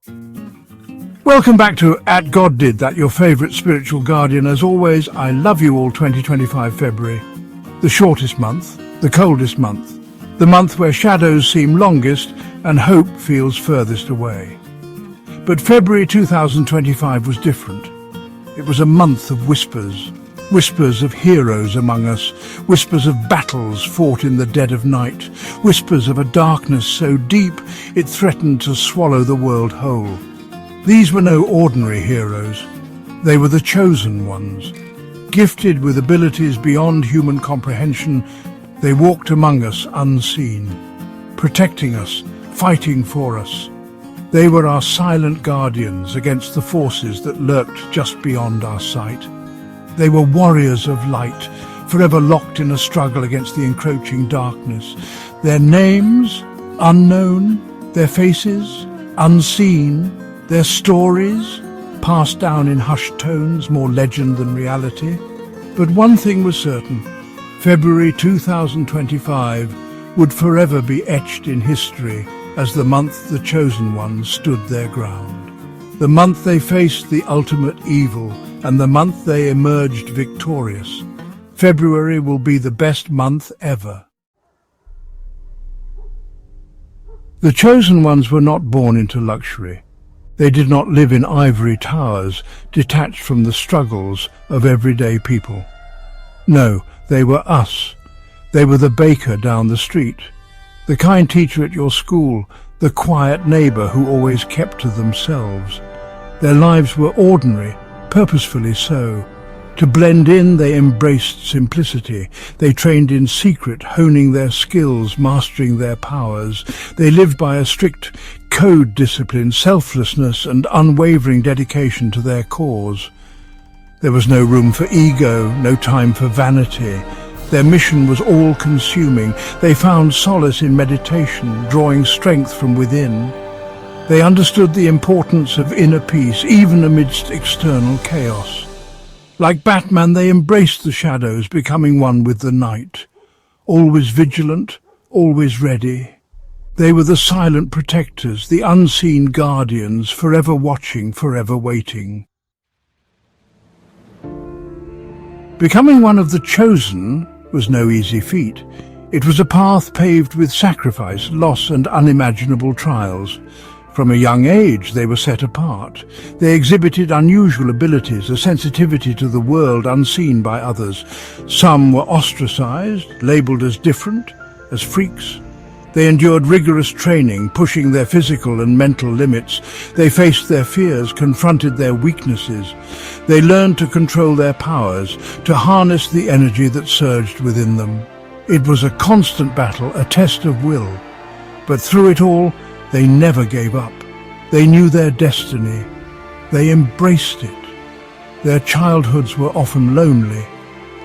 Welcome back to At God Did That, your favourite spiritual guardian. As always, I love you all. 2025 February, the shortest month, the coldest month, the month where shadows seem longest and hope feels furthest away. But February 2025 was different. It was a month of whispers, whispers of heroes among us, whispers of battles fought in the dead of night, whispers of a darkness so deep it threatened to swallow the world whole. These were no ordinary heroes. They were the chosen ones. Gifted with abilities beyond human comprehension, they walked among us unseen, protecting us, fighting for us. They were our silent guardians against the forces that lurked just beyond our sight. They were warriors of light, forever locked in a struggle against the encroaching darkness. Their names, unknown, their faces, unseen, their stories, passed down in hushed tones, more legend than reality. But one thing was certain: February 2025 would forever be etched in history as the month the chosen ones stood their ground. The month they faced the ultimate evil, and the month they emerged victorious. February will be the best month ever. The chosen ones were not born into luxury. They did not live in ivory towers, detached from the struggles of everyday people. No, they were us. They were the baker down the street, the kind teacher at your school, the quiet neighbour who always kept to themselves. Their lives were ordinary, purposefully so. To blend in, they embraced simplicity. They trained in secret, honing their skills, mastering their powers. They lived by a strict code discipline, selflessness and unwavering dedication to their cause. There was no room for ego, no time for vanity. Their mission was all-consuming. They found solace in meditation, drawing strength from within. They understood the importance of inner peace, even amidst external chaos. Like Batman, they embraced the shadows, becoming one with the night. Always vigilant, always ready. They were the silent protectors, the unseen guardians, forever watching, forever waiting. Becoming one of the chosen was no easy feat. It was a path paved with sacrifice, loss and unimaginable trials. From a young age, they were set apart. They exhibited unusual abilities, a sensitivity to the world unseen by others. Some were ostracized, labeled as different, as freaks. They endured rigorous training, pushing their physical and mental limits. They faced their fears, confronted their weaknesses. They learned to control their powers, to harness the energy that surged within them. It was a constant battle, a test of will. But through it all, they never gave up. They knew their destiny. They embraced it. Their childhoods were often lonely,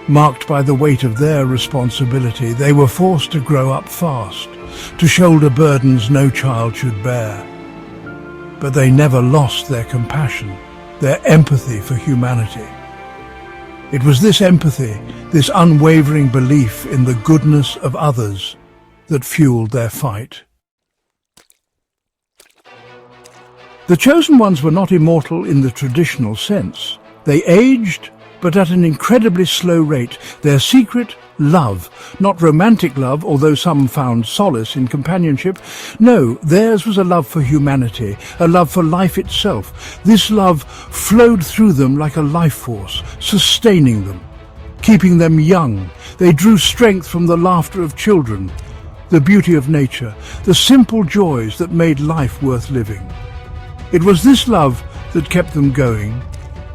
marked by the weight of their responsibility. They were forced to grow up fast, to shoulder burdens no child should bear. But they never lost their compassion, their empathy for humanity. It was this empathy, this unwavering belief in the goodness of others, that fueled their fight. The chosen ones were not immortal in the traditional sense. They aged, but at an incredibly slow rate. Their secret, love. Not romantic love, although some found solace in companionship. No, theirs was a love for humanity, a love for life itself. This love flowed through them like a life force, sustaining them, keeping them young. They drew strength from the laughter of children, the beauty of nature, the simple joys that made life worth living. It was this love that kept them going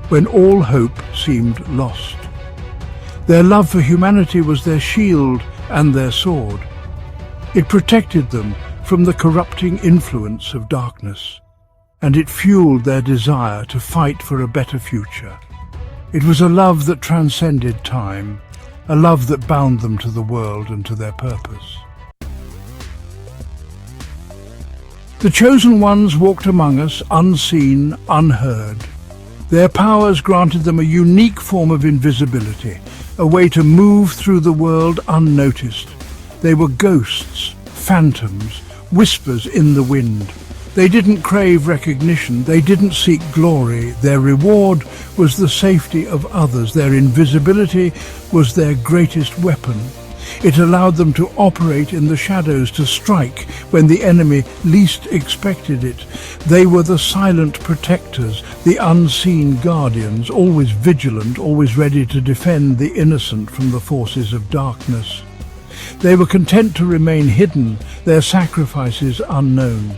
when all hope seemed lost. Their love for humanity was their shield and their sword. It protected them from the corrupting influence of darkness, and it fueled their desire to fight for a better future. It was a love that transcended time, a love that bound them to the world and to their purpose. The chosen ones walked among us, unseen, unheard. Their powers granted them a unique form of invisibility, a way to move through the world unnoticed. They were ghosts, phantoms, whispers in the wind. They didn't crave recognition, they didn't seek glory. Their reward was the safety of others. Their invisibility was their greatest weapon. It allowed them to operate in the shadows, to strike when the enemy least expected it. They were the silent protectors, the unseen guardians, always vigilant, always ready to defend the innocent from the forces of darkness. They were content to remain hidden, their sacrifices unknown.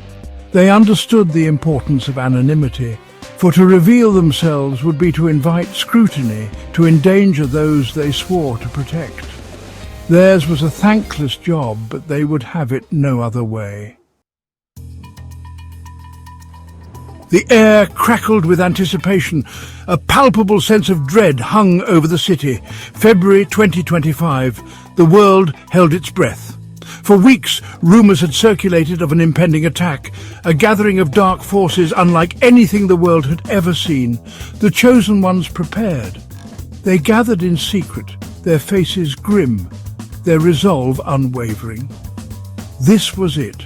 They understood the importance of anonymity, for to reveal themselves would be to invite scrutiny, to endanger those they swore to protect. Theirs was a thankless job, but they would have it no other way. The air crackled with anticipation. A palpable sense of dread hung over the city. February 2025, the world held its breath. For weeks, rumours had circulated of an impending attack, a gathering of dark forces unlike anything the world had ever seen. The chosen ones prepared. They gathered in secret, their faces grim, their resolve unwavering. This was it.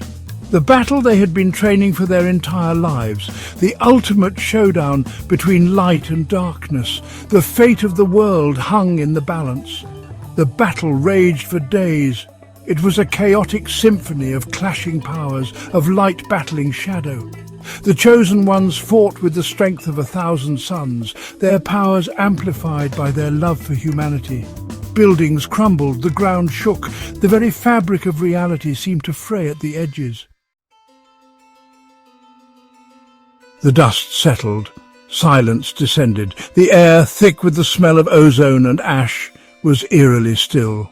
The battle they had been training for their entire lives, the ultimate showdown between light and darkness. The fate of the world hung in the balance. The battle raged for days. It was a chaotic symphony of clashing powers, of light battling shadow. The chosen ones fought with the strength of 1,000 suns, their powers amplified by their love for humanity. Buildings crumbled, the ground shook, the very fabric of reality seemed to fray at the edges. The dust settled, silence descended. The air, thick with the smell of ozone and ash, was eerily still.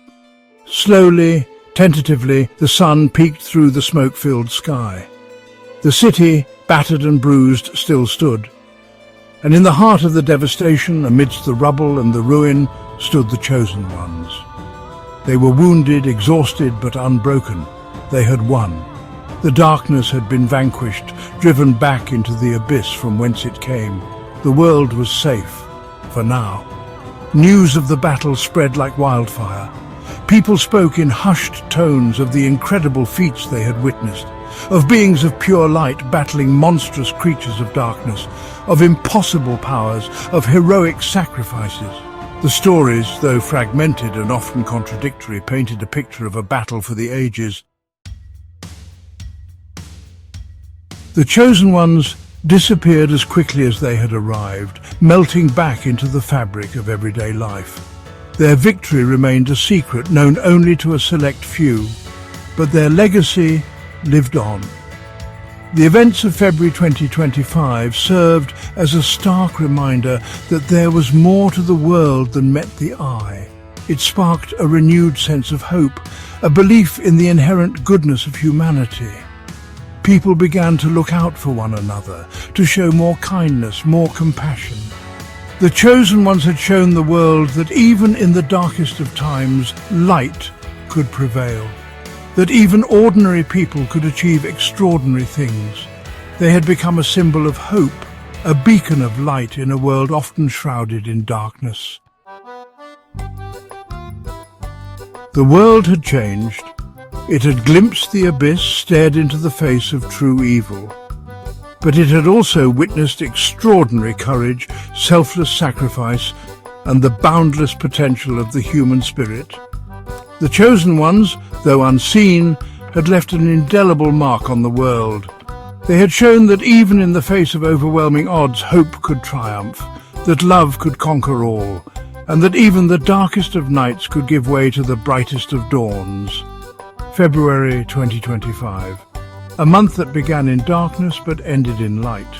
Slowly, tentatively, the sun peeked through the smoke-filled sky. The city, battered and bruised, still stood. And in the heart of the devastation, amidst the rubble and the ruin, stood the chosen ones. They were wounded, exhausted, but unbroken. They had won. The darkness had been vanquished, driven back into the abyss from whence it came. The world was safe, for now. News of the battle spread like wildfire. People spoke in hushed tones of the incredible feats they had witnessed, of beings of pure light battling monstrous creatures of darkness, of impossible powers, of heroic sacrifices. The stories, though fragmented and often contradictory, painted a picture of a battle for the ages. The chosen ones disappeared as quickly as they had arrived, melting back into the fabric of everyday life. Their victory remained a secret known only to a select few, but their legacy lived on. The events of February 2025 served as a stark reminder that there was more to the world than met the eye. It sparked a renewed sense of hope, a belief in the inherent goodness of humanity. People began to look out for one another, to show more kindness, more compassion. The chosen ones had shown the world that even in the darkest of times, light could prevail. That even ordinary people could achieve extraordinary things. They had become a symbol of hope, a beacon of light in a world often shrouded in darkness. The world had changed. It had glimpsed the abyss, stared into the face of true evil. But it had also witnessed extraordinary courage, selfless sacrifice, and the boundless potential of the human spirit. The chosen ones, though unseen, had left an indelible mark on the world. They had shown that even in the face of overwhelming odds, hope could triumph, that love could conquer all, and that even the darkest of nights could give way to the brightest of dawns. February 2025. A month that began in darkness but ended in light.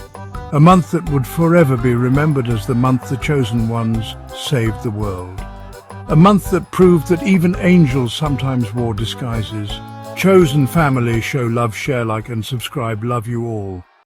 A month that would forever be remembered as the month the chosen ones saved the world. A month that proved that even angels sometimes wore disguises. Chosen family, show love, share, like and subscribe. Love you all.